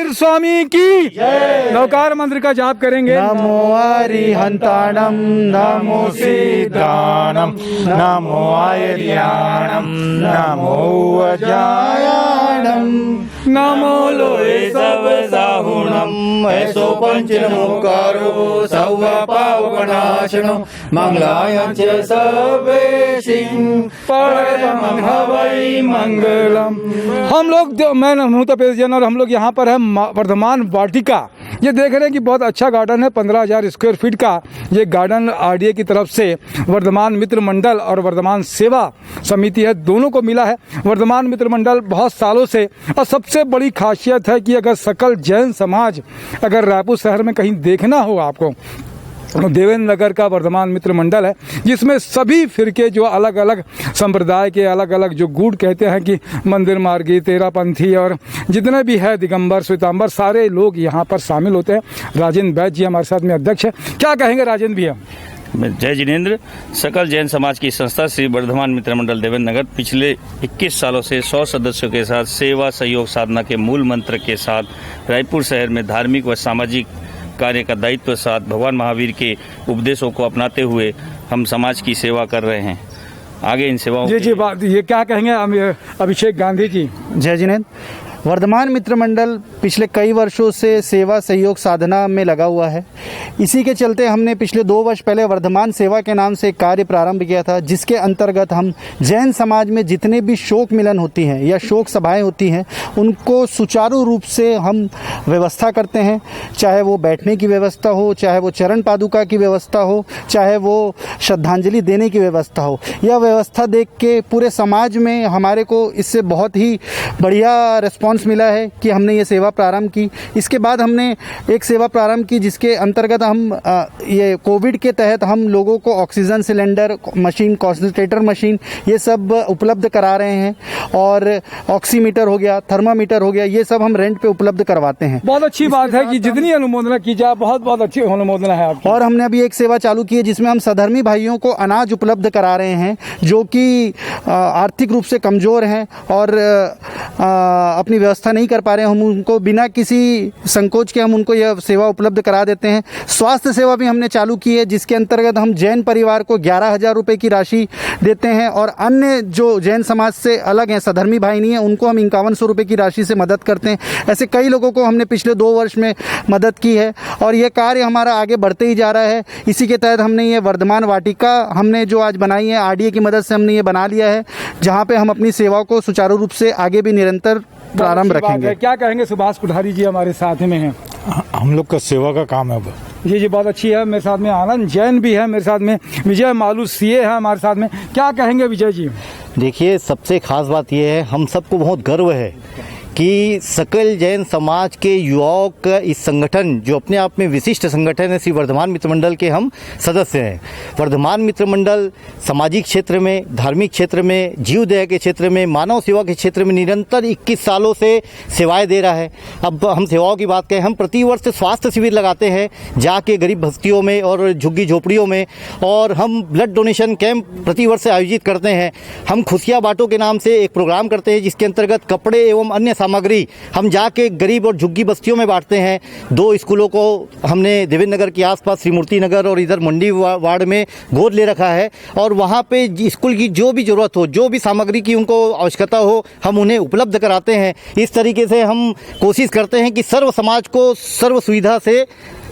महावीर स्वामी की नवकार मंत्र का जाप करेंगे। नमो अरिहंताणम नमो सिद्धाणम नमो आयर्याणम नमो अजायाणम नमो लोहे सब साहुणम ऐसो पंचनमोकारो सर्व पावनाशनो मंगलाय च सर्वेशिं परमं हवै मंगलम। हम लोग मैं हूं तपेश जैन और हम लोग यहाँ पर है वर्धमान वाटिका। ये देख रहे हैं कि बहुत अच्छा गार्डन है, 15,000 स्क्वायर फीट का ये गार्डन आरडीए की तरफ से वर्धमान मित्र मंडल और वर्धमान सेवा समिति है, दोनों को मिला है। वर्धमान मित्र मंडल बहुत सालों से, और सबसे बड़ी खासियत है कि अगर सकल जैन समाज अगर रायपुर शहर में कहीं देखना हो आपको, देवेंद्र नगर का वर्धमान मित्र मंडल है, जिसमें सभी फिरके जो अलग अलग संप्रदाय के अलग अलग जो गुट कहते हैं कि मंदिर मार्गी, तेरापंथी और जितने भी है दिगंबर श्वेतांबर, सारे लोग यहाँ पर शामिल होते हैं। राजेंद्र बैद जी हमारे साथ में अध्यक्ष है। क्या कहेंगे राजेंद्र भैया? जय जिनेन्द्र। सकल जैन समाज की संस्था श्री वर्धमान मित्र मंडल देवेंद्र नगर पिछले 21 सालों से 100 सदस्यों के साथ सेवा सहयोग साधना के मूल मंत्र के साथ रायपुर शहर में धार्मिक व सामाजिक कार्य का दायित्व के साथ भगवान महावीर के उपदेशों को अपनाते हुए हम समाज की सेवा कर रहे हैं। आगे इन सेवाओं जी बात ये क्या कहेंगे अभिषेक गांधी जी? जय जिनेन्द्र। वर्धमान मित्र मंडल पिछले कई वर्षों से सेवा सहयोग साधना में लगा हुआ है। इसी के चलते हमने पिछले 2 वर्ष पहले वर्धमान सेवा के नाम से एक कार्य प्रारंभ किया था, जिसके अंतर्गत हम जैन समाज में जितने भी शोक मिलन होती हैं या शोक सभाएं होती हैं, उनको सुचारू रूप से हम व्यवस्था करते हैं। चाहे वो बैठने की व्यवस्था हो, चाहे वो चरण पादुका की व्यवस्था हो, चाहे वो श्रद्धांजलि देने की व्यवस्था हो। यह व्यवस्था देख के पूरे समाज में हमारे को इससे बहुत ही बढ़िया रिस्पॉन्स मिला है कि हमने ये सेवा प्रारंभ की। इसके बाद हमने एक सेवा प्रारंभ की जिसके अंतर्गत हम ये कोविड के तहत हम लोगों को oxygen cylinder machine, concentrator machine, ये सब उपलब्ध करा रहे हैं। और ऑक्सीमीटर हो गया, थर्मामीटर हो गया, ये सब हम रेंट पे उपलब्ध करवाते हैं। बहुत अच्छी बात है कि जितनी अनुमोदना की जाए, बहुत अच्छी अनुमोदना है आपकी। और हमने अभी एक सेवा चालू की है जिसमें हम सधर्मी भाइयों को अनाज उपलब्ध करा रहे हैं, जो कि आर्थिक रूप से कमजोर हैं और अपनी व्यवस्था नहीं कर पा रहे हैं। हम उनको बिना किसी संकोच के हम उनको यह सेवा उपलब्ध करा देते हैं। स्वास्थ्य सेवा भी हमने चालू की है, जिसके अंतर्गत हम जैन परिवार को 11,000 रुपये की राशि देते हैं और अन्य जो जैन समाज से अलग हैं, सधर्मी भाई नहीं है, उनको हम 5100 रुपये की राशि से मदद करते हैं। ऐसे कई लोगों को हमने पिछले 2 वर्ष में मदद की है और ये कार्य हमारा आगे बढ़ते ही जा रहा है। इसी के तहत हमने ये वर्धमान वाटिका हमने जो आज बनाई है, आरडीए की मदद से हमने ये बना लिया है, जहाँ पे हम अपनी सेवाओं को सुचारू रूप से आगे भी निरंतर प्रारंभ रखेंगे। क्या कहेंगे? सुभाष कुठारी जी हमारे साथ में हैं। हम लोग का सेवा का काम है। जी बहुत अच्छी है। मेरे साथ में आनंद जैन भी है, मेरे साथ में विजय मालू सीए है हमारे साथ में। क्या कहेंगे विजय जी? देखिए, सबसे खास बात यह है, हम सबको बहुत गर्व है कि सकल जैन समाज के युवाओं का इस संगठन, जो अपने आप में विशिष्ट संगठन है, श्री वर्धमान मित्र मंडल के हम सदस्य हैं। वर्धमान मित्र मंडल सामाजिक क्षेत्र में, धार्मिक क्षेत्र में, जीव दया के क्षेत्र में, मानव सेवा के क्षेत्र में निरंतर 21 सालों से सेवाएं दे रहा है। अब हम सेवाओं की बात करें, हम प्रतिवर्ष स्वास्थ्य शिविर लगाते हैं जाके गरीब बस्तियों में और झुग्गी झोपड़ियों में, और हम ब्लड डोनेशन कैंप प्रतिवर्ष आयोजित करते हैं। हम खुशियाँ बांटो के नाम से एक प्रोग्राम करते हैं, जिसके अंतर्गत कपड़े एवं अन्य सामग्री हम जाके गरीब और झुग्गी बस्तियों में बांटते हैं। 2 स्कूलों को हमने देवेंद्र नगर के आसपास श्रीमूर्ति नगर और इधर मंडी वार्ड में गोद ले रखा है, और वहाँ पे स्कूल की जो भी जरूरत हो, जो भी सामग्री की उनको आवश्यकता हो, हम उन्हें उपलब्ध कराते हैं। इस तरीके से हम कोशिश करते हैं कि सर्व समाज को सर्व सुविधा से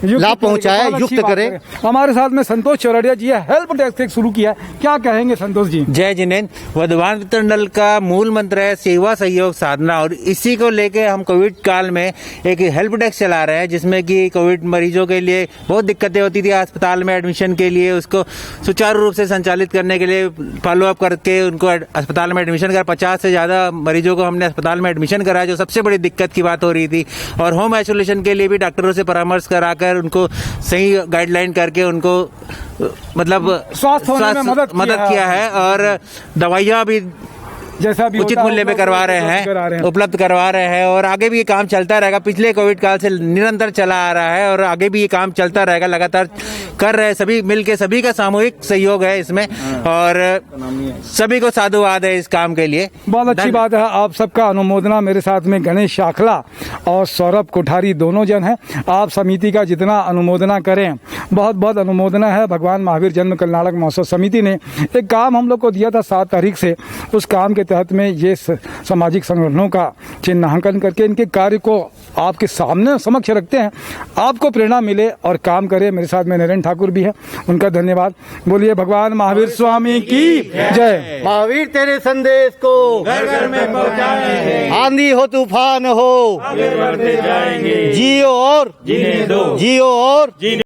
लाभ पहुंचाए, युक्त करें। हमारे साथ में संतोष चौरड़िया जी है, हेल्प डेस्क शुरू किया है। क्या कहेंगे संतोष जी? जय जिनेन्द्र। वर्धमान मित्र मंडल का मूल मंत्र है सेवा सहयोग साधना, और इसी को लेके हम कोविड काल में एक हेल्प डेस्क चला रहे हैं, जिसमें कि कोविड मरीजों के लिए बहुत दिक्कतें होती थी अस्पताल में एडमिशन के लिए, उसको सुचारू रूप से संचालित करने के लिए फॉलोअप करके उनको अस्पताल में एडमिशन कर 50 से ज़्यादा मरीजों को हमने अस्पताल में एडमिशन कराया, जो सबसे बड़ी दिक्कत की बात हो रही थी। और होम आइसोलेशन के लिए भी डॉक्टरों से परामर्श कराकर उनको सही गाइडलाइन करके उनको मतलब स्वास्थ्य होने में मदद किया है, और दवाइयाँ भी जैसा भी उचित होता है, मूल्य पे करवा रहे हैं, उपलब्ध करवा रहे हैं और आगे भी ये काम चलता रहेगा। पिछले कोविड काल से निरंतर चला आ रहा है और आगे भी ये काम चलता रहेगा, लगातार कर रहे हैं सभी मिलके, सभी का सामूहिक सहयोग है इसमें और सभी को साधुवाद है इस काम के लिए। बहुत अच्छी बात है। आप सबका अनुमोदना, मेरे साथ में गणेश शाखला और सौरभ कोठारी दोनों जन हैं। आप समिति का जितना अनुमोदना करें, बहुत बहुत अनुमोदना है। भगवान महावीर जन्म कल्याणक महोत्सव समिति ने एक काम हम लोग को दिया था 7 तारीख से, उस काम के तहत में ये सामाजिक संगठनों का चिन्हांकन करके इनके कार्य को आपके सामने समक्ष रखते हैं, आपको प्रेरणा मिले और काम करे। मेरे साथ में नरेंद्र ठाकुर भी है, उनका धन्यवाद। बोलिए भगवान महावीर स्वामी की जय। महावीर तेरे संदेश को घर घर में पहुंचाएंगे, आंधी हो तूफान हो आगे बढ़ते जाएंगे, जियो और जीने दो, जियो और